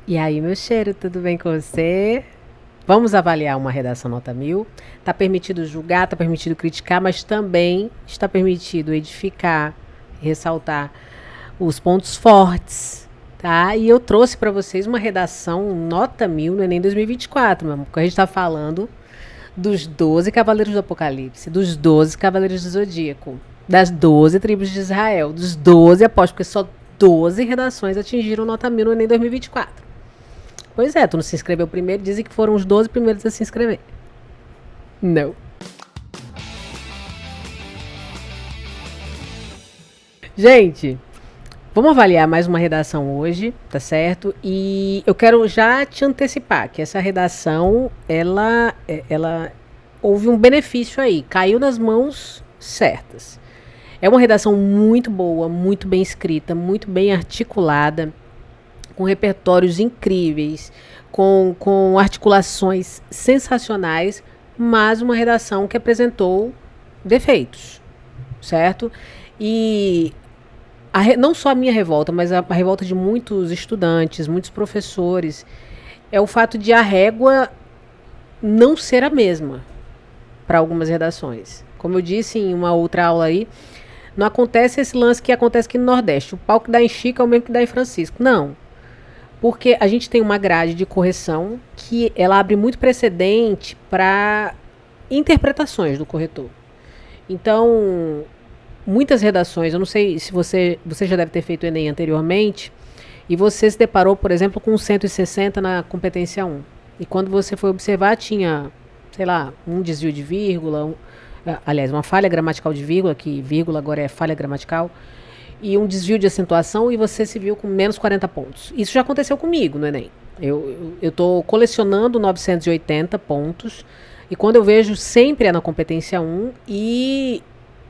E aí, meu cheiro, tudo bem com você? Vamos avaliar uma redação nota 1000. Está permitido julgar, está permitido criticar, mas também está permitido edificar, ressaltar os pontos fortes, tá? E eu trouxe para vocês uma redação nota 1000 no Enem 2024, meu amor, porque a gente está falando dos 12 Cavaleiros do Apocalipse, dos 12 Cavaleiros do Zodíaco, das 12 tribos de Israel, dos 12 apóstolos, porque só 12 redações atingiram nota 1000 no Enem 2024. Pois é, tu não se inscreveu primeiro, dizem que foram os 12 primeiros a se inscrever. Não. Gente, vamos avaliar mais uma redação hoje, tá certo? E eu quero já te antecipar que essa redação, ela houve um benefício aí, caiu nas mãos certas. É uma redação muito boa, muito bem escrita, muito bem articulada, com repertórios incríveis, com articulações sensacionais, mas uma redação que apresentou defeitos, certo? E não só a minha revolta, mas a revolta de muitos estudantes, muitos professores, é o fato de a régua não ser a mesma para algumas redações. Como eu disse em uma outra aula aí, não acontece esse lance que acontece aqui no Nordeste. O pau que dá em Chico é o mesmo que dá em Francisco. Não. Porque a gente tem uma grade de correção que ela abre muito precedente para interpretações do corretor. Então, muitas redações, eu não sei se você já deve ter feito o Enem anteriormente, e você se deparou, por exemplo, com 160 na competência 1. E quando você foi observar, tinha, sei lá, um desvio de vírgula, aliás, uma falha gramatical de vírgula, que vírgula agora é falha gramatical, e um desvio de acentuação, e você se viu com menos 40 pontos. Isso já aconteceu comigo no Enem. Eu estou colecionando 980 pontos, e quando eu vejo, sempre é na competência 1, e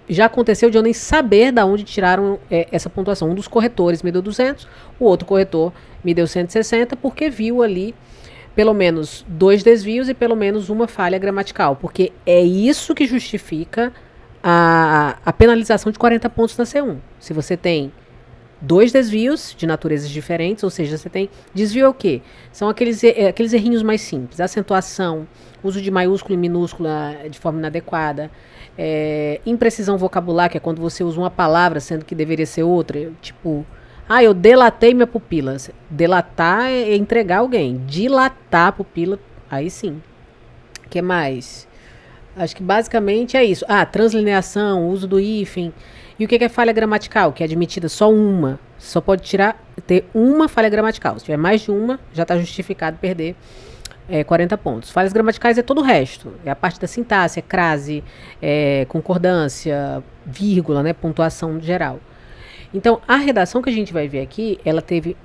já aconteceu de eu nem saber de onde tiraram essa pontuação. Um dos corretores me deu 200, o outro corretor me deu 160, porque viu ali pelo menos 2 desvios e pelo menos uma falha gramatical, porque é isso que justifica a penalização de 40 pontos na C1. Se você tem 2 desvios de naturezas diferentes, ou seja, você tem desvio é o quê? São aqueles errinhos mais simples, acentuação, uso de maiúsculo e minúscula de forma inadequada, imprecisão vocabular, que é quando você usa uma palavra sendo que deveria ser outra, tipo, eu delatei minha pupila. Delatar é entregar alguém, dilatar a pupila, aí sim. O que mais? Acho que basicamente é isso. Translineação, uso do hífen. E o que é falha gramatical? Que é admitida só uma. Você só pode ter uma falha gramatical. Se tiver mais de uma, já está justificado perder 40 pontos. Falhas gramaticais é todo o resto. É a parte da sintaxe, crase, concordância, vírgula, né, pontuação geral. Então, a redação que a gente vai ver aqui, ela teve...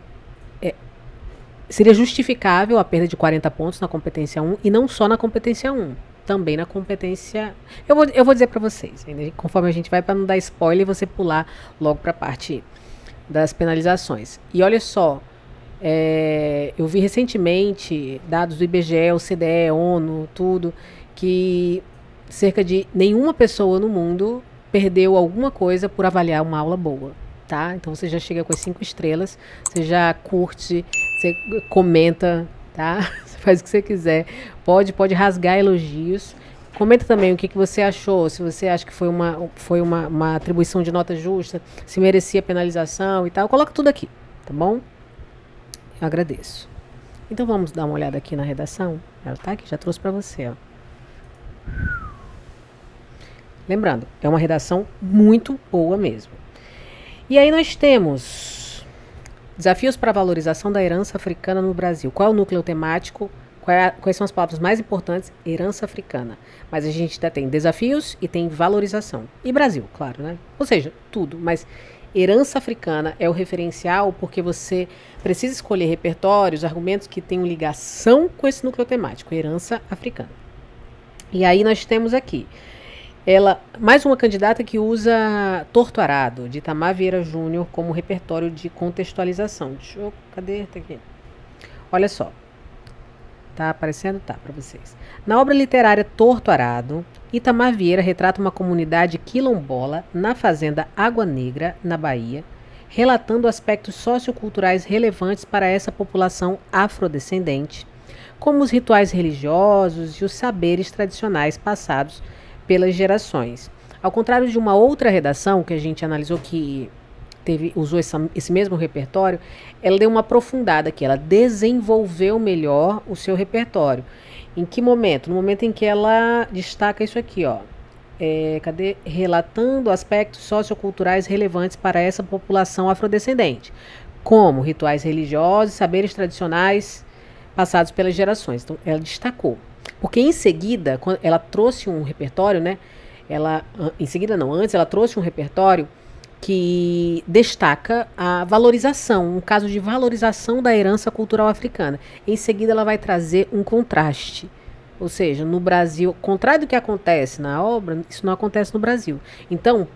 seria justificável a perda de 40 pontos na competência 1 e não só na competência 1. Também na competência... Eu vou dizer para vocês, conforme a gente vai, para não dar spoiler e você pular logo para a parte das penalizações. E olha só, eu vi recentemente dados do IBGE, OCDE, ONU, tudo, que cerca de nenhuma pessoa no mundo perdeu alguma coisa por avaliar uma aula boa, tá? Então você já chega com as 5 estrelas, você já curte, você comenta, tá? Você faz o que você quiser. Pode rasgar elogios. Comenta também o que você achou, se você acha que foi uma atribuição de nota justa, se merecia penalização e tal. Coloca tudo aqui, tá bom? Eu agradeço. Então vamos dar uma olhada aqui na redação. Ela tá aqui, já trouxe para você, ó. Lembrando, é uma redação muito boa mesmo. E aí nós temos desafios para a valorização da herança africana no Brasil. Qual é o núcleo temático? Quais são as palavras mais importantes? Herança africana. Mas a gente ainda tem desafios e tem valorização. E Brasil, claro, né? Ou seja, tudo. Mas herança africana é o referencial porque você precisa escolher repertórios, argumentos que tenham ligação com esse núcleo temático. Herança africana. E aí nós temos aqui mais uma candidata que usa Torto Arado, de Itamar Vieira Júnior, como repertório de contextualização. Cadê? Tá aqui. Olha só. Tá aparecendo? Tá, para vocês. Na obra literária Torto Arado, Itamar Vieira retrata uma comunidade quilombola na fazenda Água Negra, na Bahia, relatando aspectos socioculturais relevantes para essa população afrodescendente, como os rituais religiosos e os saberes tradicionais passados pelas gerações. Ao contrário de uma outra redação que a gente analisou que usou esse mesmo repertório, ela deu uma aprofundada aqui, ela desenvolveu melhor o seu repertório. Em que momento? No momento em que ela destaca isso aqui, ó. Relatando aspectos socioculturais relevantes para essa população afrodescendente, como rituais religiosos, saberes tradicionais passados pelas gerações. Então, ela destacou. Porque em seguida, quando ela trouxe um repertório, né? Antes ela trouxe um repertório que destaca a valorização, um caso de valorização da herança cultural africana. Em seguida, ela vai trazer um contraste. Ou seja, no Brasil, contrário do que acontece na obra, isso não acontece no Brasil. Então,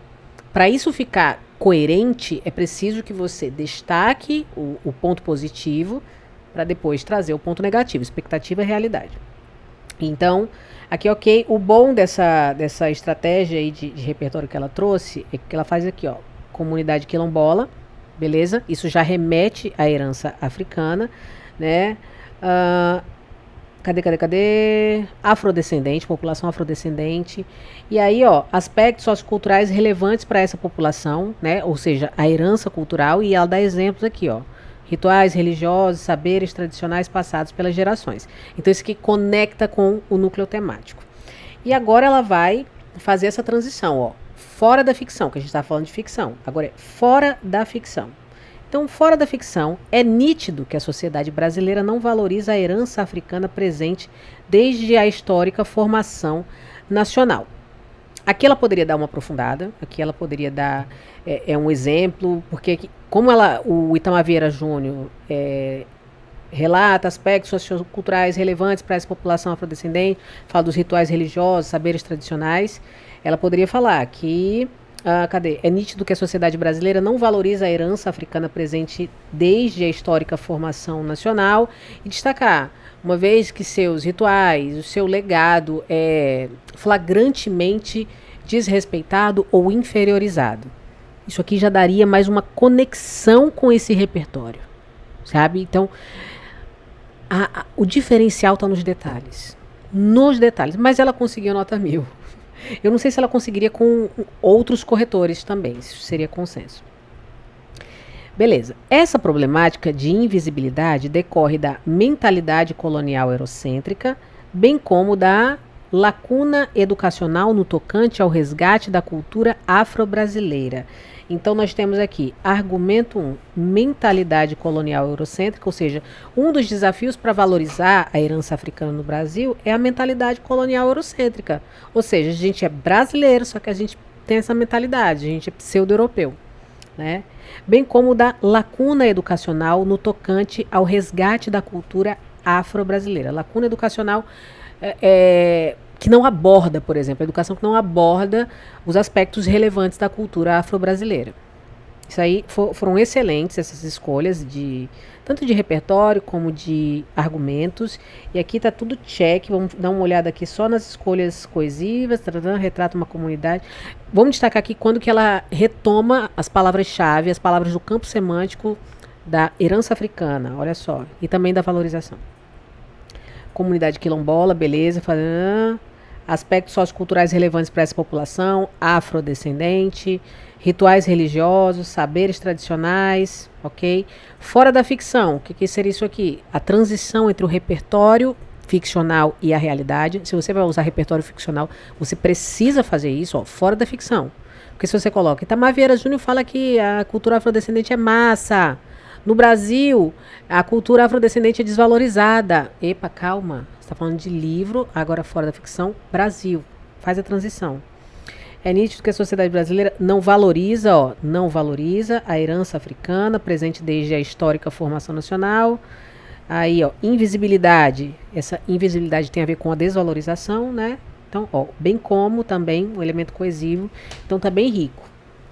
para isso ficar coerente, é preciso que você destaque o ponto positivo para depois trazer o ponto negativo, expectativa e realidade. Então, aqui, ok, o bom dessa estratégia aí de repertório que ela trouxe é que ela faz aqui, ó, comunidade quilombola, beleza? Isso já remete à herança africana, né? Cadê? Afrodescendente, população afrodescendente. E aí, ó, aspectos socioculturais relevantes para essa população, né? Ou seja, a herança cultural, e ela dá exemplos aqui, ó. Rituais religiosos, saberes tradicionais passados pelas gerações. Então, isso aqui conecta com o núcleo temático. E agora ela vai fazer essa transição, ó. Fora da ficção, que a gente está falando de ficção. Agora é fora da ficção. Então, fora da ficção, é nítido que a sociedade brasileira não valoriza a herança africana presente desde a histórica formação nacional. Aqui ela poderia dar uma aprofundada, aqui ela poderia dar um exemplo, porque como o Itamar Vieira Júnior relata aspectos socioculturais relevantes para essa população afrodescendente, fala dos rituais religiosos, saberes tradicionais, ela poderia falar que é nítido que a sociedade brasileira não valoriza a herança africana presente desde a histórica formação nacional e destacar, uma vez que seus rituais, o seu legado é flagrantemente desrespeitado ou inferiorizado. Isso aqui já daria mais uma conexão com esse repertório, sabe? Então, o diferencial está nos detalhes. Nos detalhes. Mas ela conseguiu nota 1000. Eu não sei se ela conseguiria com outros corretores também. Isso seria consenso. Beleza. Essa problemática de invisibilidade decorre da mentalidade colonial eurocêntrica, bem como da lacuna educacional no tocante ao resgate da cultura afro-brasileira. Então, nós temos aqui, argumento 1, mentalidade colonial eurocêntrica, ou seja, um dos desafios para valorizar a herança africana no Brasil é a mentalidade colonial eurocêntrica. Ou seja, a gente é brasileiro, só que a gente tem essa mentalidade, a gente é pseudo-europeu, né? Bem como da lacuna educacional no tocante ao resgate da cultura afro-brasileira. Lacuna educacional que não aborda, por exemplo, a educação que não aborda os aspectos relevantes da cultura afro-brasileira. Isso aí foram excelentes essas escolhas, tanto de repertório como de argumentos. E aqui está tudo check. Vamos dar uma olhada aqui só nas escolhas coesivas, retrata uma comunidade. Vamos destacar aqui quando que ela retoma as palavras-chave, as palavras do campo semântico da herança africana, olha só, e também da valorização. Comunidade quilombola, beleza, aspectos socioculturais relevantes para essa população, afrodescendente, rituais religiosos, saberes tradicionais, ok? Fora da ficção, o que seria isso aqui? A transição entre o repertório ficcional e a realidade. Se você vai usar repertório ficcional, você precisa fazer isso, ó, fora da ficção. Porque se você coloca, Itamar Vieira Júnior fala que a cultura afrodescendente é massa. No Brasil, a cultura afrodescendente é desvalorizada. Epa, calma. Você está falando de livro, agora fora da ficção, Brasil. Faz a transição. É nítido que a sociedade brasileira não valoriza a herança africana, presente desde a histórica formação nacional. Aí, ó, invisibilidade. Essa invisibilidade tem a ver com a desvalorização, né? Então, ó, bem como também um elemento coesivo. Então, tá bem rico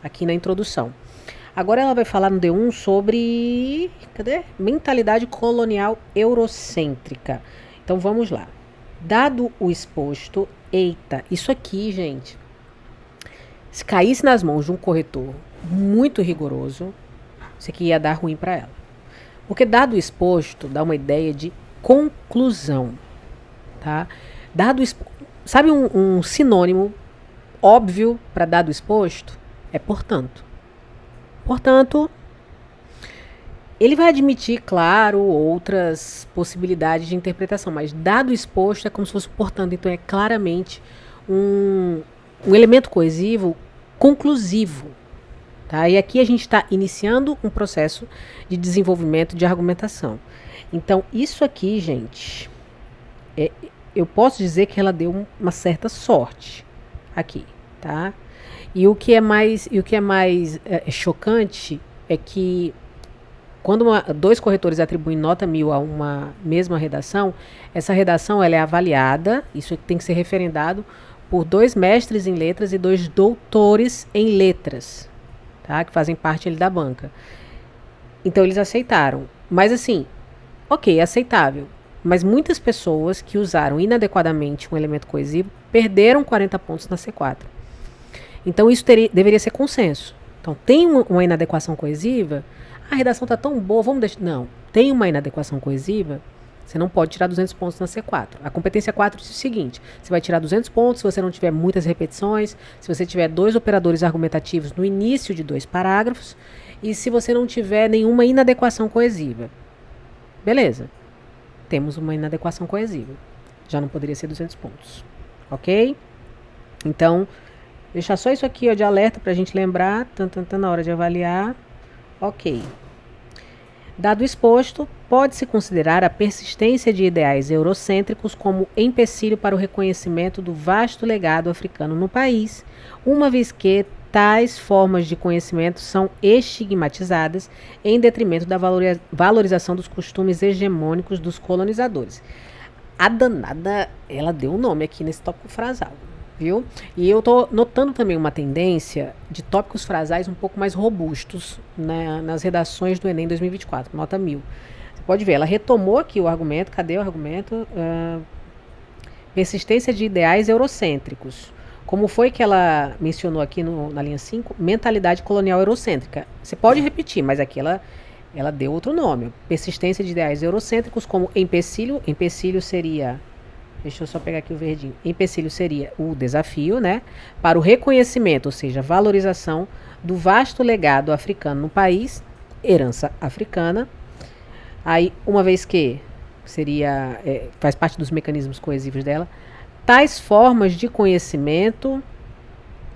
aqui na introdução. Agora ela vai falar no D1 sobre mentalidade colonial eurocêntrica. Então vamos lá. Dado o exposto, eita, isso aqui, gente, se caísse nas mãos de um corretor muito rigoroso, isso aqui ia dar ruim para ela. Porque dado exposto, dá uma ideia de conclusão, tá? Sabe um sinônimo óbvio para dado exposto? É portanto. Portanto, ele vai admitir, claro, outras possibilidades de interpretação, mas dado exposto é como se fosse portanto, então é claramente um elemento coesivo conclusivo. Tá? E aqui a gente está iniciando um processo de desenvolvimento de argumentação. Então, isso aqui, gente, eu posso dizer que ela deu uma certa sorte aqui, tá? E o que é mais chocante é que quando dois corretores atribuem nota 1000 a uma mesma redação, essa redação ela é avaliada, isso tem que ser referendado por 2 mestres em letras e 2 doutores em letras, tá? Que fazem parte da banca. Então eles aceitaram. Mas assim, ok, aceitável. Mas muitas pessoas que usaram inadequadamente um elemento coesivo perderam 40 pontos na C4. Então isso deveria ser consenso. Então tem uma inadequação coesiva, a redação está tão boa, vamos deixar... Não, tem uma inadequação coesiva, você não pode tirar 200 pontos na C4. A competência 4 diz o seguinte, você vai tirar 200 pontos se você não tiver muitas repetições, se você tiver 2 operadores argumentativos no início de 2 parágrafos, e se você não tiver nenhuma inadequação coesiva. Beleza. Temos uma inadequação coesiva. Já não poderia ser 200 pontos. Ok? Então, deixar só isso aqui ó, de alerta para a gente lembrar, na hora de avaliar. Ok. Dado exposto, pode-se considerar a persistência de ideais eurocêntricos como empecilho para o reconhecimento do vasto legado africano no país, uma vez que tais formas de conhecimento são estigmatizadas em detrimento da valorização dos costumes hegemônicos dos colonizadores. A danada, ela deu um nome aqui nesse tópico frasal, viu? E eu tô notando também uma tendência de tópicos frasais um pouco mais robustos, né, nas redações do Enem 2024, nota 1000. Você pode ver, ela retomou aqui o argumento, cadê o argumento? Persistência de ideais eurocêntricos. Como foi que ela mencionou aqui na linha 5? Mentalidade colonial eurocêntrica. Você pode repetir, mas aqui ela deu outro nome. Persistência de ideais eurocêntricos como empecilho. Empecilho seria... Deixa eu só pegar aqui o verdinho. Empecilho seria o desafio, né? Para o reconhecimento, ou seja, valorização do vasto legado africano no país, herança africana. Aí, uma vez que seria... faz parte dos mecanismos coesivos dela... Tais formas de conhecimento...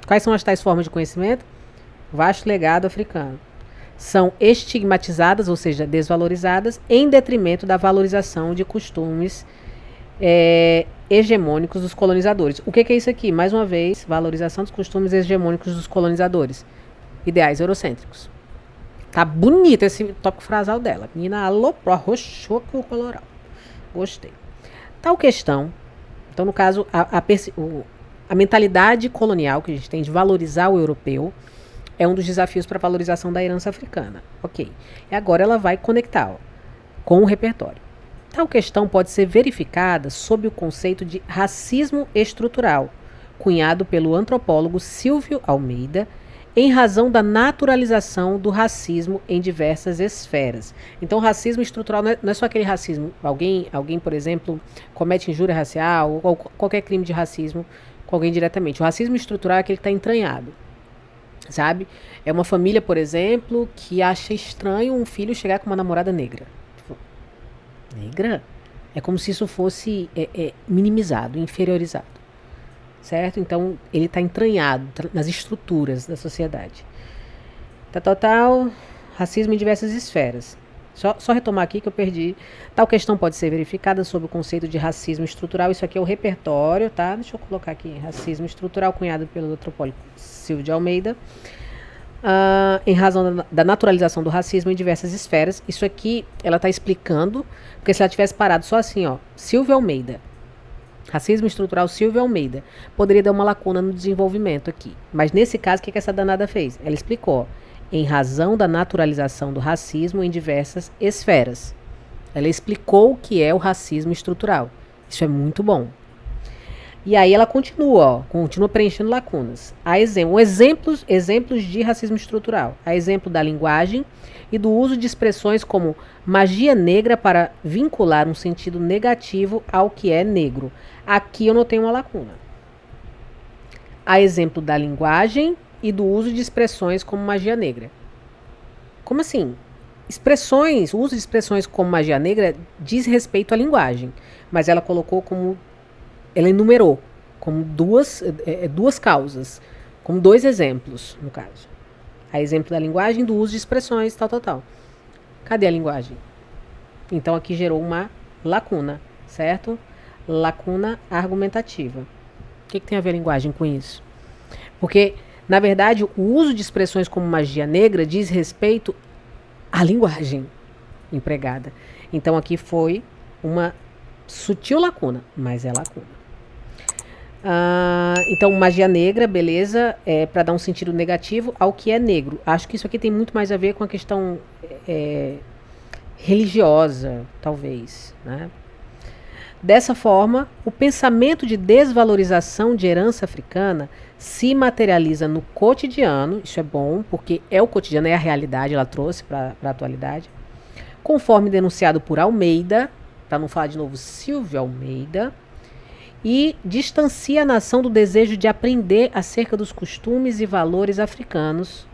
Quais são as tais formas de conhecimento? Vasto legado africano. São estigmatizadas, ou seja, desvalorizadas, em detrimento da valorização de costumes hegemônicos dos colonizadores. O que é isso aqui? Mais uma vez, valorização dos costumes hegemônicos dos colonizadores. Ideais eurocêntricos. Tá bonito esse tópico frasal dela. Menina aloprou, arrochou com o coloral. Gostei. Tal questão... Então, no caso, a mentalidade colonial que a gente tem de valorizar o europeu é um dos desafios para a valorização da herança africana. Ok. E agora ela vai conectar com o repertório. Tal questão pode ser verificada sob o conceito de racismo estrutural, cunhado pelo antropólogo Silvio Almeida, em razão da naturalização do racismo em diversas esferas. Então, racismo estrutural não é só aquele racismo. Alguém, por exemplo, comete injúria racial ou qualquer crime de racismo com alguém diretamente. O racismo estrutural é aquele que está entranhado, sabe? É uma família, por exemplo, que acha estranho um filho chegar com uma namorada negra. Tipo, negra? É como se isso fosse minimizado, inferiorizado. Certo? Então, ele está entranhado nas estruturas da sociedade. Racismo em diversas esferas. Só retomar aqui que eu perdi. Tal questão pode ser verificada sob o conceito de racismo estrutural. Isso aqui é o repertório, tá? Deixa eu colocar aqui. Racismo estrutural, cunhado pelo antropólogo Silvio de Almeida. Em razão da naturalização do racismo em diversas esferas. Isso aqui, ela está explicando, porque se ela tivesse parado só assim, ó, Silvio Almeida. Racismo estrutural Silvio Almeida. Poderia dar uma lacuna no desenvolvimento aqui. Mas nesse caso, o que essa danada fez? Ela explicou. Em razão da naturalização do racismo em diversas esferas. Ela explicou o que é o racismo estrutural. Isso é muito bom. E aí ela continua, ó, continua preenchendo lacunas. Exemplos de racismo estrutural. A exemplo da linguagem e do uso de expressões como magia negra para vincular um sentido negativo ao que é negro. Aqui eu notei uma lacuna. A exemplo da linguagem e do uso de expressões como magia negra. Como assim? O uso de expressões como magia negra diz respeito à linguagem, mas ela colocou como, ela enumerou como duas causas, como dois exemplos, no caso. A exemplo da linguagem, do uso de expressões, tal. Cadê a linguagem? Então aqui gerou uma lacuna, certo? Lacuna argumentativa. O que tem a ver a linguagem com isso? Porque, na verdade, o uso de expressões como magia negra diz respeito à linguagem empregada. Então aqui foi uma sutil lacuna, mas é lacuna. Então, magia negra, beleza, é para dar um sentido negativo ao que é negro. Acho que isso aqui tem muito mais a ver com a questão religiosa, talvez, né? Dessa forma, o pensamento de desvalorização de herança africana se materializa no cotidiano, isso é bom, porque é o cotidiano, é a realidade, ela trouxe para a atualidade, conforme denunciado por Almeida, para não falar de novo Silvio Almeida, e distancia a nação do desejo de aprender acerca dos costumes e valores africanos,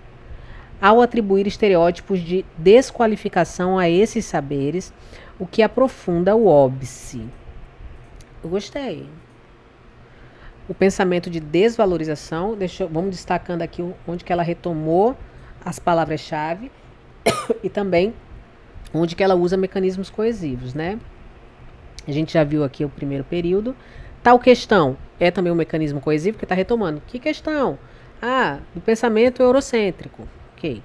ao atribuir estereótipos de desqualificação a esses saberes, o que aprofunda o óbice. Eu gostei. O pensamento de desvalorização, vamos destacando aqui onde que ela retomou as palavras-chave e também onde que ela usa mecanismos coesivos, né? A gente já viu aqui o primeiro período. Tal questão é também um mecanismo coesivo que está retomando. Que questão? Do pensamento eurocêntrico. Ok.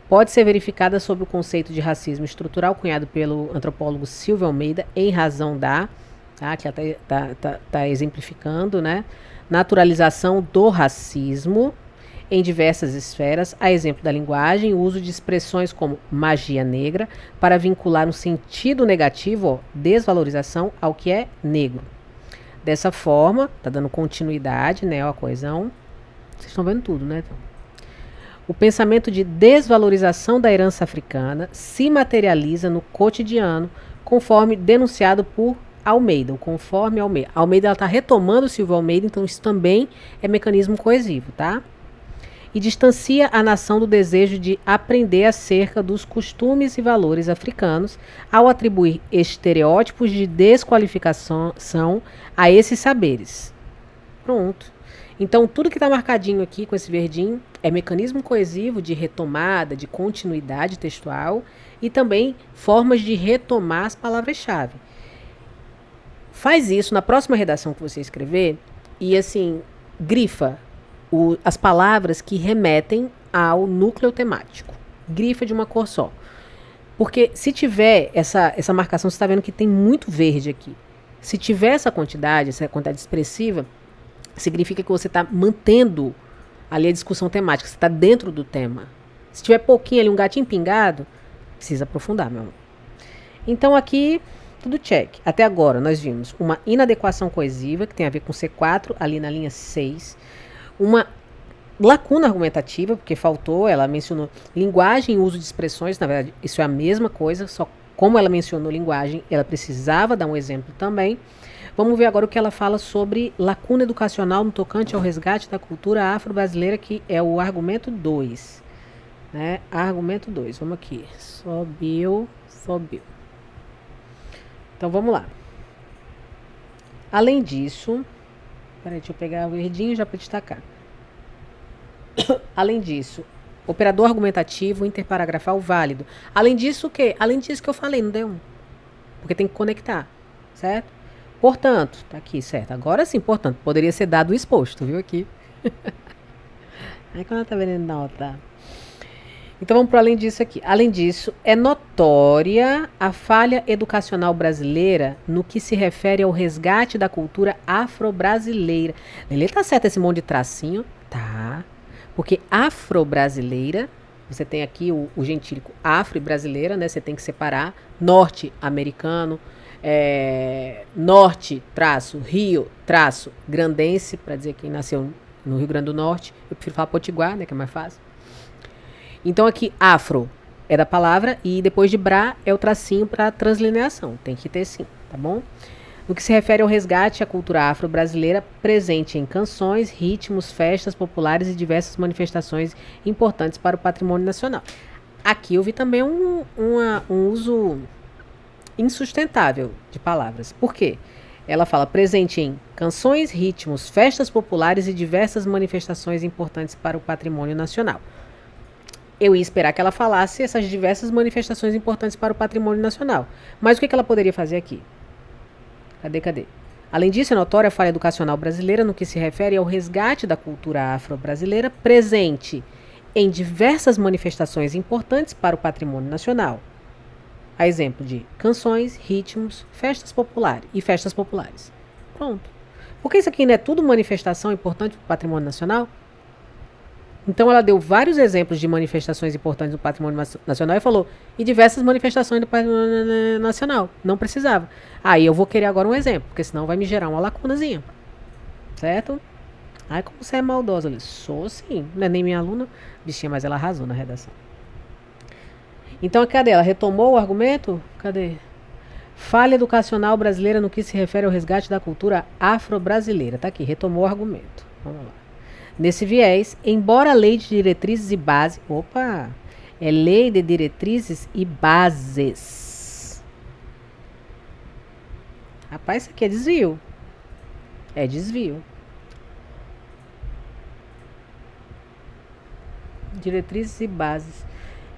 Pode ser verificada sob o conceito de racismo estrutural cunhado pelo antropólogo Silvio Almeida em razão da, que ela está exemplificando, né? Naturalização do racismo em diversas esferas, a exemplo da linguagem, o uso de expressões como magia negra para vincular um sentido negativo, desvalorização, ao que é negro. Dessa forma, está dando continuidade, né, a coesão. Vocês estão vendo tudo, né? O pensamento de desvalorização da herança africana se materializa no cotidiano, conforme denunciado por Almeida, o conforme Almeida. Almeida está retomando o Silvio Almeida, então isso também é mecanismo coesivo, tá? E distancia a nação do desejo de aprender acerca dos costumes e valores africanos, ao atribuir estereótipos de desqualificação a esses saberes. Pronto. Então, tudo que está marcadinho aqui com esse verdinho é mecanismo coesivo de retomada, de continuidade textual e também formas de retomar as palavras-chave. Faz isso na próxima redação que você escrever e, assim, grifa as palavras que remetem ao núcleo temático. Grifa de uma cor só. Porque se tiver essa marcação, você está vendo que tem muito verde aqui. Se tiver essa quantidade expressiva, significa que você está mantendo ali a discussão temática, você está dentro do tema. Se tiver pouquinho ali, um gatinho pingado, precisa aprofundar, meu amor. Então aqui, tudo check. Até agora nós vimos uma inadequação coesiva, que tem a ver com C4, ali na linha 6. Uma lacuna argumentativa, porque faltou, ela mencionou linguagem e uso de expressões, na verdade isso é a mesma coisa, só como ela mencionou linguagem, ela precisava dar um exemplo também. Vamos ver agora o que ela fala sobre lacuna educacional no tocante ao resgate da cultura afro-brasileira, que é o argumento 2. Né? Argumento 2, vamos aqui. Subiu. Então vamos lá. Além disso, peraí, deixa eu pegar o verdinho já para destacar. Além disso, operador argumentativo interparagrafal válido. Além disso, o quê? Além disso que eu falei, não deu um. Porque tem que conectar, certo? Portanto, tá aqui, certo? Agora sim, portanto, poderia ser dado o exposto, viu aqui? Aí quando ela tá vendo nota. Então vamos para além disso aqui. Além disso, é notória a falha educacional brasileira no que se refere ao resgate da cultura afro-brasileira. Lelê, tá certo esse monte de tracinho? Tá. Porque afro-brasileira, você tem aqui o gentílico afro e brasileira, né? Você tem que separar norte-americano, Norte, traço, Rio, traço, grandense, para dizer quem nasceu no Rio Grande do Norte. Eu prefiro falar potiguar, né, que é mais fácil. Então aqui, afro é da palavra e depois de bra é o tracinho para translineação. Tem que ter sim, tá bom? No que se refere ao resgate à cultura afro-brasileira, presente em canções, ritmos, festas populares e diversas manifestações importantes para o patrimônio nacional. Aqui eu vi também um uso insustentável de palavras. Por quê? Ela fala presente em canções, ritmos, festas populares e diversas manifestações importantes para o patrimônio nacional. Eu ia esperar que ela falasse essas diversas manifestações importantes para o patrimônio nacional. Mas o que ela poderia fazer aqui? Cadê? Além disso, é notória a falha educacional brasileira no que se refere ao resgate da cultura afro-brasileira presente em diversas manifestações importantes para o patrimônio nacional. A exemplo de canções, ritmos, festas populares. Pronto. Porque isso aqui não é tudo manifestação importante para o patrimônio nacional? Então ela deu vários exemplos de manifestações importantes do patrimônio nacional e falou, e diversas manifestações do patrimônio nacional. Não precisava. Aí eu vou querer agora um exemplo, porque senão vai me gerar uma lacunazinha. Certo? Ai, como você é maldosa, ali. Sou sim. Não é nem minha aluna, bichinha, mas ela arrasou na redação. Então, cadê? Ela retomou o argumento? Cadê? Falha educacional brasileira no que se refere ao resgate da cultura afro-brasileira. Tá aqui, retomou o argumento. Vamos lá. Nesse viés, embora a lei de diretrizes e bases... Opa! É lei de diretrizes e bases. Rapaz, isso aqui é desvio. É desvio. Diretrizes e bases.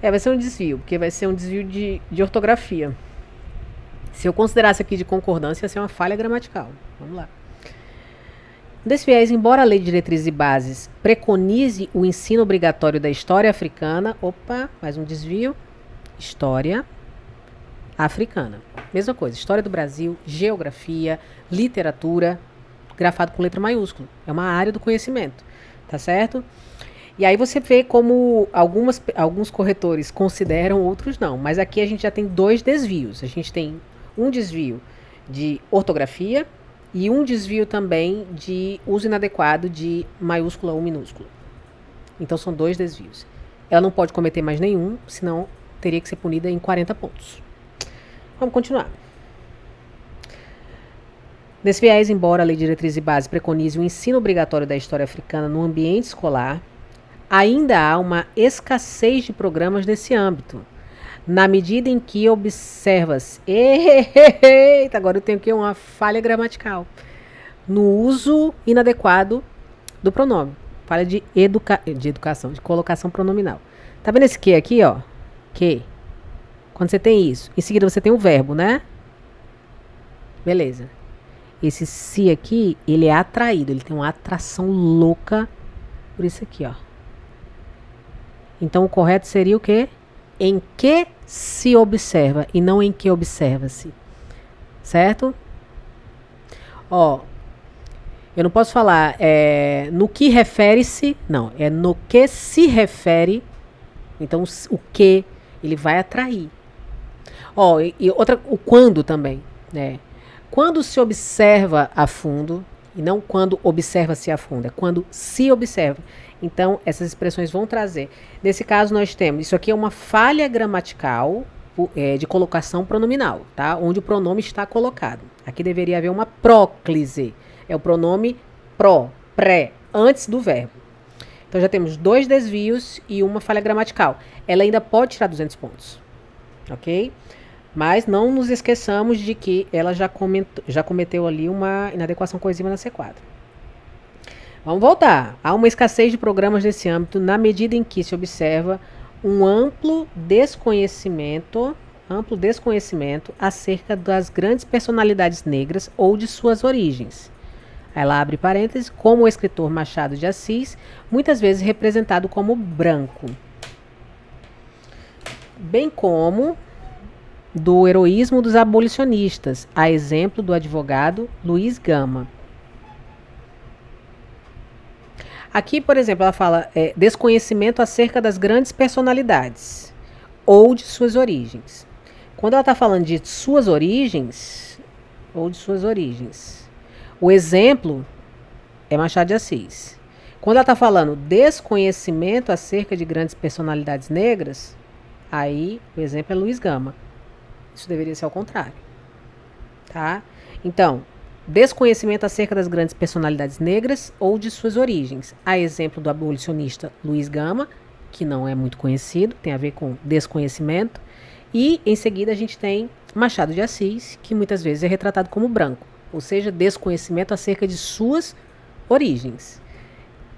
Vai ser um desvio, porque vai ser um desvio de ortografia. Se eu considerasse aqui de concordância, ia ser uma falha gramatical. Vamos lá. Desse viés, embora a Lei de Diretrizes e Bases preconize o ensino obrigatório da história africana, mais um desvio, história africana. Mesma coisa, história do Brasil, geografia, literatura, grafado com letra maiúscula. É uma área do conhecimento, tá certo? E aí você vê como alguns corretores consideram, outros não. Mas aqui a gente já tem dois desvios. A gente tem um desvio de ortografia e um desvio também de uso inadequado de maiúscula ou minúscula. Então são dois desvios. Ela não pode cometer mais nenhum, senão teria que ser punida em 40 pontos. Vamos continuar. Nesse viés, embora a Lei de Diretrizes e Bases preconize o ensino obrigatório da história africana no ambiente escolar, ainda há uma escassez de programas nesse âmbito. Na medida em que observa-se... Eita, agora eu tenho aqui uma falha gramatical. No uso inadequado do pronome. Falha de educação, de colocação pronominal. Tá vendo esse que aqui, ó? Que. Quando você tem isso. Em seguida você tem o verbo, né? Beleza. Esse se aqui, ele é atraído. Ele tem uma atração louca por isso aqui, ó. Então o correto seria o quê? Em que se observa e não em que observa-se. Certo? Ó, eu não posso falar no que refere-se, não, é no que se refere. Então o que ele vai atrair. Ó, e outra, o quando também, né? Quando se observa a fundo, e não quando observa-se a fundo, é quando se observa. Então, essas expressões vão trazer. Nesse caso, nós temos, isso aqui é uma falha gramatical de colocação pronominal, tá? Onde o pronome está colocado. Aqui deveria haver uma próclise. É o pronome pré, antes do verbo. Então, já temos 2 desvios e uma falha gramatical. Ela ainda pode tirar 200 pontos, ok? Mas não nos esqueçamos de que ela já cometeu ali uma inadequação coesiva na C4. Vamos voltar. Há uma escassez de programas nesse âmbito na medida em que se observa um amplo desconhecimento acerca das grandes personalidades negras ou de suas origens. Ela abre parênteses, como o escritor Machado de Assis, muitas vezes representado como branco. Bem como do heroísmo dos abolicionistas, a exemplo do advogado Luiz Gama. Aqui, por exemplo, ela fala desconhecimento acerca das grandes personalidades ou de suas origens. Quando ela está falando de suas origens, ou de suas origens, o exemplo é Machado de Assis. Quando ela está falando desconhecimento acerca de grandes personalidades negras, aí o exemplo é Luiz Gama. Isso deveria ser ao contrário. Tá? Então, desconhecimento acerca das grandes personalidades negras ou de suas origens. A exemplo do abolicionista Luiz Gama, que não é muito conhecido, tem a ver com desconhecimento. E, em seguida, a gente tem Machado de Assis, que muitas vezes é retratado como branco, ou seja, desconhecimento acerca de suas origens.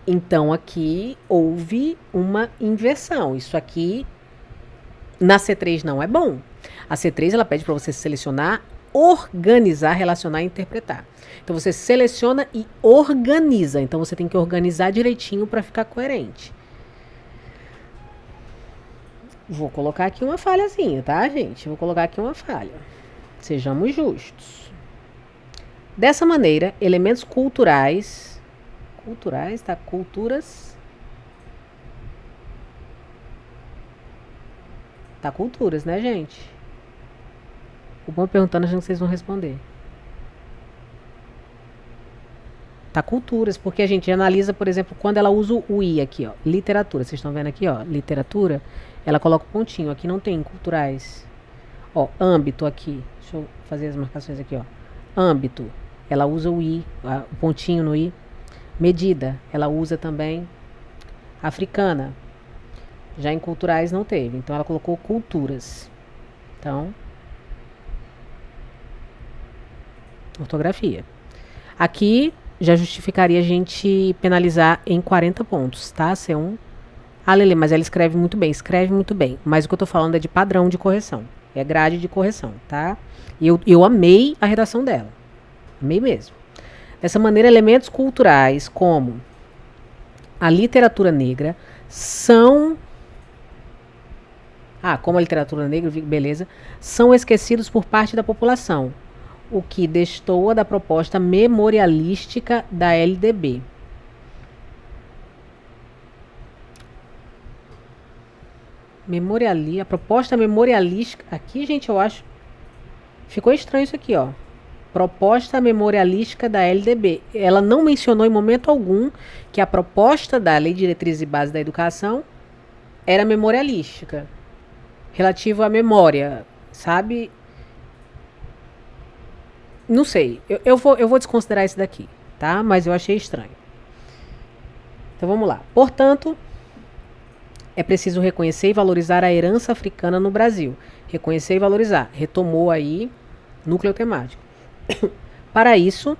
Então, aqui houve uma inversão. Isso aqui, na C3 não é bom. A C3, ela pede para você selecionar, organizar, relacionar e interpretar. Então, você seleciona e organiza. Então, você tem que organizar direitinho para ficar coerente. Vou colocar aqui uma falhazinha, tá, gente? Vou colocar aqui uma falha. Sejamos justos. Dessa maneira, elementos culturais, tá? Culturas. Tá, culturas, né, gente? O bom perguntando, achando que vocês vão responder. Tá, culturas, porque a gente analisa, por exemplo, quando ela usa o I aqui, ó, literatura. Vocês estão vendo aqui, ó, literatura. Ela coloca o pontinho. Aqui não tem culturais. Ó, âmbito aqui. Deixa eu fazer as marcações aqui, ó. Âmbito. Ela usa o I, o pontinho no I. Medida. Ela usa também. Africana. Já em culturais não teve. Então, ela colocou culturas. Então, ortografia. Aqui já justificaria a gente penalizar em 40 pontos, tá? C1. Ah, Lele, mas ela escreve muito bem. Mas o que eu tô falando é de padrão de correção. É grade de correção, tá? E eu amei a redação dela. Amei mesmo. Dessa maneira, elementos culturais como a literatura negra são... como a literatura negra, beleza. São esquecidos por parte da população, o que destoa da proposta memorialística da LDB. A proposta memorialística... Aqui, gente, eu acho... Ficou estranho isso aqui, ó. Proposta memorialística da LDB. Ela não mencionou em momento algum que a proposta da Lei de Diretrizes e Bases da Educação era memorialística. Relativo à memória, sabe? Não sei. Eu vou desconsiderar isso daqui, tá? Mas eu achei estranho. Então, vamos lá. Portanto... é preciso reconhecer e valorizar a herança africana no Brasil. Reconhecer e valorizar. Retomou aí núcleo temático. Para isso,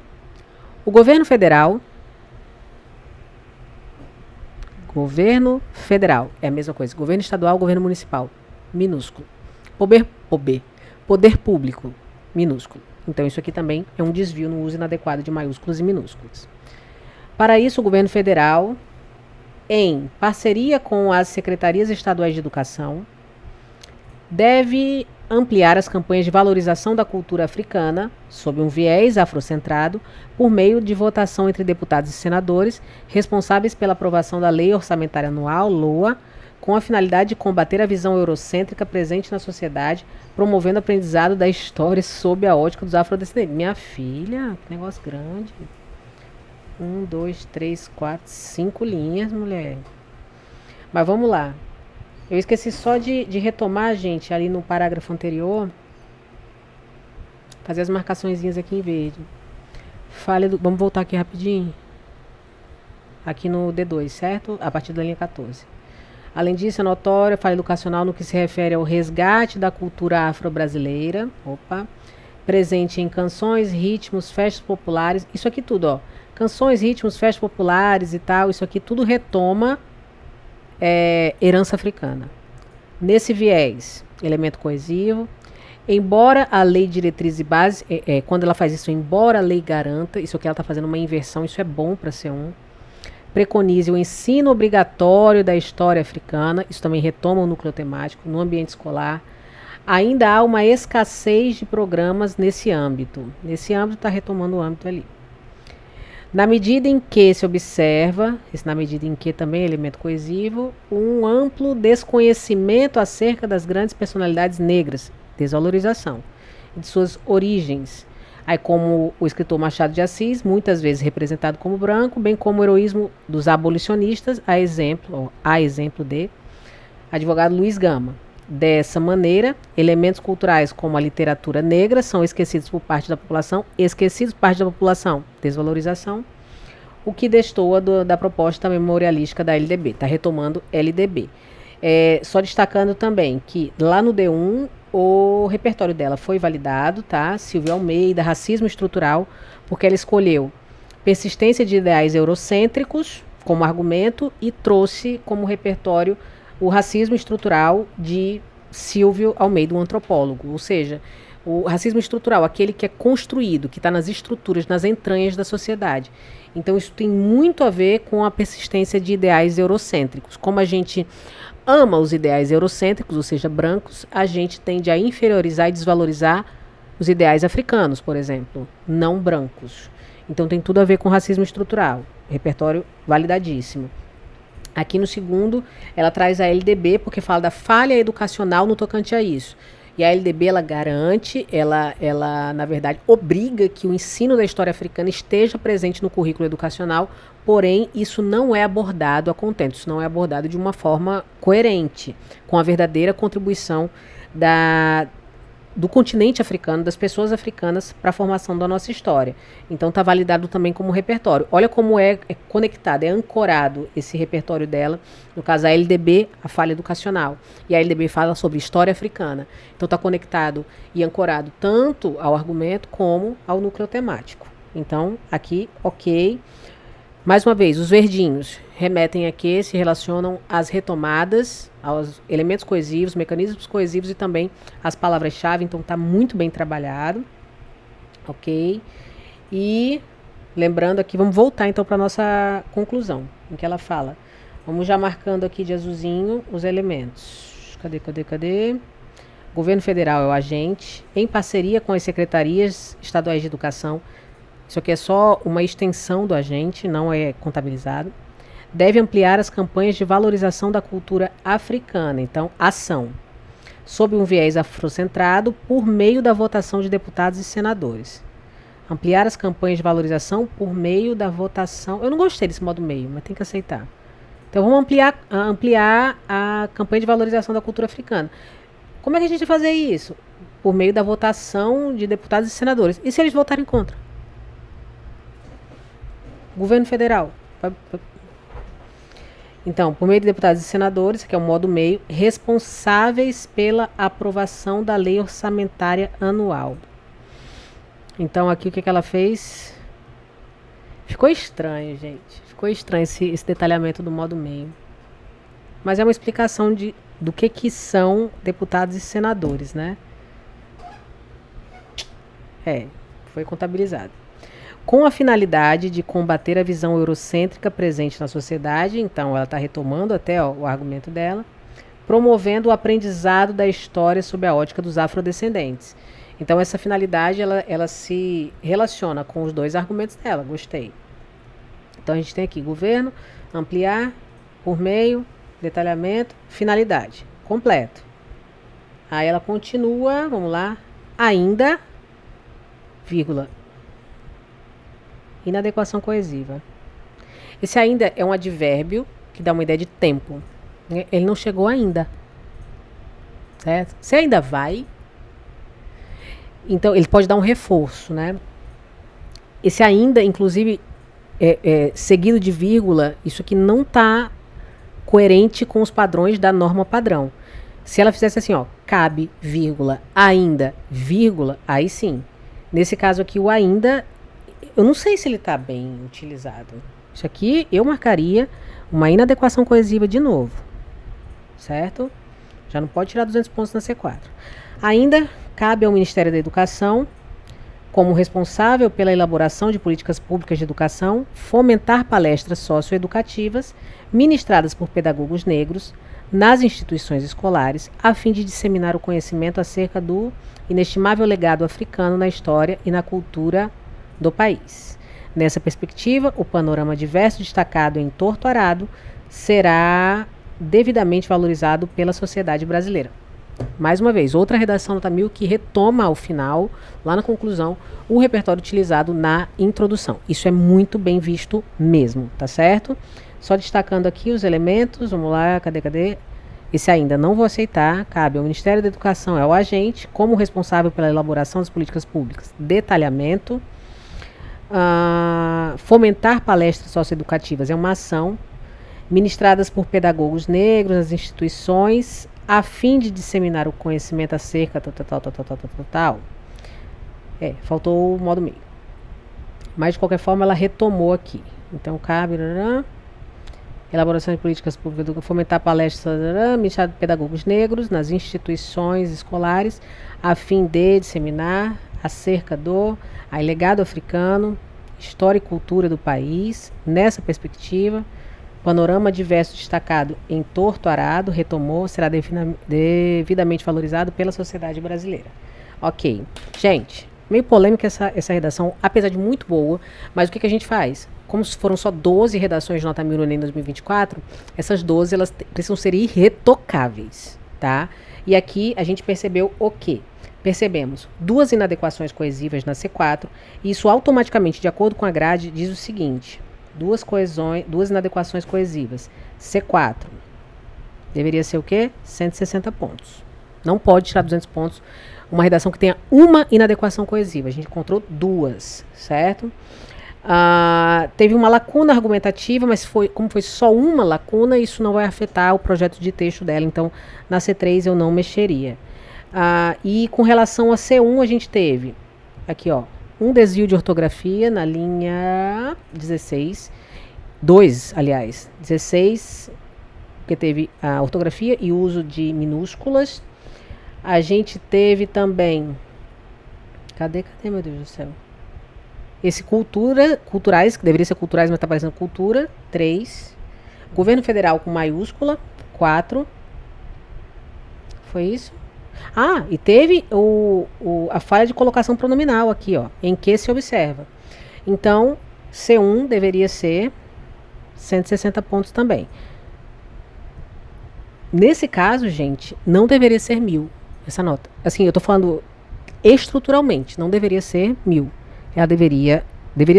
o governo federal é a mesma coisa. Governo estadual, governo municipal, minúsculo. Poder público, minúsculo. Então, isso aqui também é um desvio no uso inadequado de maiúsculos e minúsculos. Para isso, o governo federal, em parceria com as secretarias estaduais de educação, deve ampliar as campanhas de valorização da cultura africana, sob um viés afrocentrado, por meio de votação entre deputados e senadores, responsáveis pela aprovação da Lei Orçamentária Anual, LOA, com a finalidade de combater a visão eurocêntrica presente na sociedade, promovendo o aprendizado da história sob a ótica dos afrodescendentes. Minha filha, que negócio grande. 1, 2, 3, 4, 5 linhas, mulher. Mas vamos lá. Eu esqueci só de retomar, gente, ali no parágrafo anterior. Fazer as marcaçõezinhas aqui em verde. Vamos voltar aqui rapidinho. Aqui no D2, certo? A partir da linha 14. Além disso, é notória a falha educacional no que se refere ao resgate da cultura afro-brasileira. Presente em canções, ritmos, festas populares. Isso aqui tudo, ó. Canções, ritmos, festas populares e tal. Isso aqui tudo retoma herança africana. Nesse viés, elemento coesivo. Embora a lei de diretrizes e bases, quando ela faz isso, embora a lei garanta, isso aqui ela está fazendo uma inversão, isso é bom para ser preconize o ensino obrigatório da história africana, isso também retoma o núcleo temático no ambiente escolar. Ainda há uma escassez de programas nesse âmbito. Nesse âmbito está retomando o âmbito ali. Na medida em que se observa, na medida em que também é elemento coesivo, um amplo desconhecimento acerca das grandes personalidades negras, desvalorização, de suas origens. Aí, como o escritor Machado de Assis, muitas vezes representado como branco, bem como o heroísmo dos abolicionistas, a exemplo de advogado Luiz Gama. Dessa maneira, elementos culturais como a literatura negra são esquecidos por parte da população, desvalorização, o que destoa da proposta memorialística da LDB. Está retomando LDB. Só destacando também que lá no D1 o repertório dela foi validado, tá? Silvia Almeida, racismo estrutural, porque ela escolheu persistência de ideais eurocêntricos como argumento e trouxe como repertório o racismo estrutural de Silvio Almeida, um antropólogo. Ou seja, o racismo estrutural, aquele que é construído, que está nas estruturas, nas entranhas da sociedade. Então isso tem muito a ver com a persistência de ideais eurocêntricos. Como a gente ama os ideais eurocêntricos, ou seja, brancos, a gente tende a inferiorizar e desvalorizar os ideais africanos, por exemplo, não brancos. Então tem tudo a ver com racismo estrutural. Repertório validadíssimo. Aqui no segundo, ela traz a LDB, porque fala da falha educacional no tocante a isso. E a LDB, ela garante, ela na verdade, obriga que o ensino da história africana esteja presente no currículo educacional, porém, isso não é abordado a contento, isso não é abordado de uma forma coerente, com a verdadeira contribuição do continente africano, das pessoas africanas para a formação da nossa história. Então está validado também como repertório. Olha como é conectado, é ancorado esse repertório dela, no caso a LDB, a falha educacional, e a LDB fala sobre história africana. Então está conectado e ancorado tanto ao argumento como ao núcleo temático. Então aqui, ok. Mais uma vez, os verdinhos remetem a que se relacionam às retomadas, aos elementos coesivos, mecanismos coesivos e também às palavras-chave. Então está muito bem trabalhado, ok? E lembrando aqui, vamos voltar então para a nossa conclusão, em que ela fala. Vamos já marcando aqui de azulzinho os elementos. Cadê? Governo federal é o agente, em parceria com as secretarias estaduais de educação. Isso aqui é só uma extensão do agente, não é contabilizado. Deve ampliar as campanhas de valorização da cultura africana. Então, ação. Sob um viés afrocentrado, por meio da votação de deputados e senadores. Ampliar as campanhas de valorização por meio da votação. Eu não gostei desse modo meio, mas tem que aceitar. Então, vamos ampliar a campanha de valorização da cultura africana. Como é que a gente vai fazer isso? Por meio da votação de deputados e senadores. E se eles votarem contra? Governo federal. Então, por meio de deputados e senadores, que é o modo meio, responsáveis pela aprovação da lei orçamentária anual. Então, aqui o que ela fez? Ficou estranho, gente. Ficou estranho esse detalhamento do modo meio. Mas é uma explicação do que são deputados e senadores, né? Foi contabilizado. Com a finalidade de combater a visão eurocêntrica presente na sociedade, então ela está retomando até o argumento dela, promovendo o aprendizado da história sob a ótica dos afrodescendentes. Então essa finalidade ela se relaciona com os dois argumentos dela, gostei. Então a gente tem aqui governo, ampliar, por meio, detalhamento, finalidade, completo. Aí ela continua, vamos lá, ainda, vírgula, inadequação coesiva. Esse ainda é um advérbio que dá uma ideia de tempo. Né? Ele não chegou ainda. Certo? Você ainda vai. Então, ele pode dar um reforço, né? Esse ainda, inclusive, seguido de vírgula, isso aqui não está coerente com os padrões da norma padrão. Se ela fizesse assim, ó, cabe, vírgula, ainda, vírgula, aí sim. Nesse caso aqui, o ainda, eu não sei se ele está bem utilizado. Isso aqui eu marcaria uma inadequação coesiva de novo. Certo? Já não pode tirar 200 pontos na C4. Ainda cabe ao Ministério da Educação, como responsável pela elaboração de políticas públicas de educação, fomentar palestras socioeducativas ministradas por pedagogos negros nas instituições escolares, a fim de disseminar o conhecimento acerca do inestimável legado africano na história e na cultura do país. Nessa perspectiva, o panorama diverso destacado em Torto Arado será devidamente valorizado pela sociedade brasileira. Mais uma vez, outra redação nota 1000 que retoma ao final, lá na conclusão, o repertório utilizado na introdução. Isso é muito bem visto mesmo, tá certo? Só destacando aqui os elementos, vamos lá, cadê? Esse ainda não vou aceitar, cabe ao Ministério da Educação, é o agente, como responsável pela elaboração das políticas públicas. Detalhamento. Fomentar palestras socioeducativas é uma ação ministradas por pedagogos negros nas instituições a fim de disseminar o conhecimento acerca tal. Faltou o modo meio. Mas, de qualquer forma, ela retomou aqui. Então, cabe... Elaboração de políticas públicas, fomentar palestras, ministrado de pedagogos negros nas instituições escolares, a fim de disseminar acerca do legado africano, história e cultura do país, nessa perspectiva, panorama diverso destacado em Torto Arado, retomou, será devidamente valorizado pela sociedade brasileira. Ok. Gente, meio polêmica essa redação, apesar de muito boa, mas o que a gente faz? Como foram só 12 redações de nota 1000 no Enem 2024, essas 12 elas precisam ser irretocáveis, tá? E aqui a gente percebeu o quê? Percebemos 2 inadequações coesivas na C4, e isso automaticamente, de acordo com a grade, diz o seguinte: 2 inadequações coesivas. C4 deveria ser o quê? 160 pontos. Não pode tirar 200 pontos uma redação que tenha uma inadequação coesiva. A gente encontrou 2, certo? Teve uma lacuna argumentativa, mas como foi só uma lacuna, isso não vai afetar o projeto de texto dela, então na C3 eu não mexeria. E com relação a C1 a gente teve aqui, ó, um desvio de ortografia na linha 16, 2, aliás, 16, porque teve a ortografia e uso de minúsculas. A gente teve também, cadê meu Deus do céu? Esse culturais, que deveria ser culturais, mas está parecendo cultura, 3. Governo federal com maiúscula, 4. Foi isso? E teve a falha de colocação pronominal aqui, ó, em que se observa. Então, C1 deveria ser 160 pontos também. Nesse caso, gente, não deveria ser 1000 essa nota. Assim, eu tô falando estruturalmente, não deveria ser 1000. Ela deveria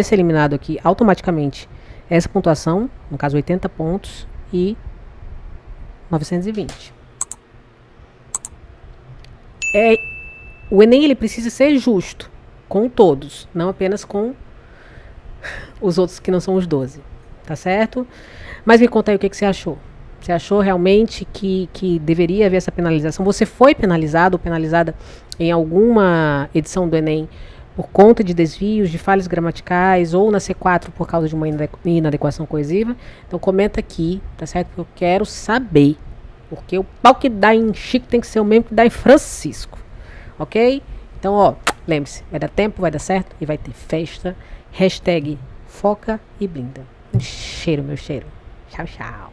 ser eliminado aqui automaticamente essa pontuação, no caso 80 pontos e 920. O Enem ele precisa ser justo com todos, não apenas com os outros que não são os 12, tá certo? Mas me conta aí o que você achou. Você achou realmente que deveria haver essa penalização? Você foi penalizado ou penalizada em alguma edição do Enem por conta de desvios, de falhas gramaticais, ou na C4 por causa de uma inadequação coesiva? Então comenta aqui, tá certo? Porque eu quero saber. Porque o pau que dá em Chico tem que ser o mesmo que dá em Francisco. Ok? Então, ó, lembre-se, vai dar tempo, vai dar certo e vai ter festa. #foca e blinda. Um cheiro, meu cheiro. Tchau, tchau.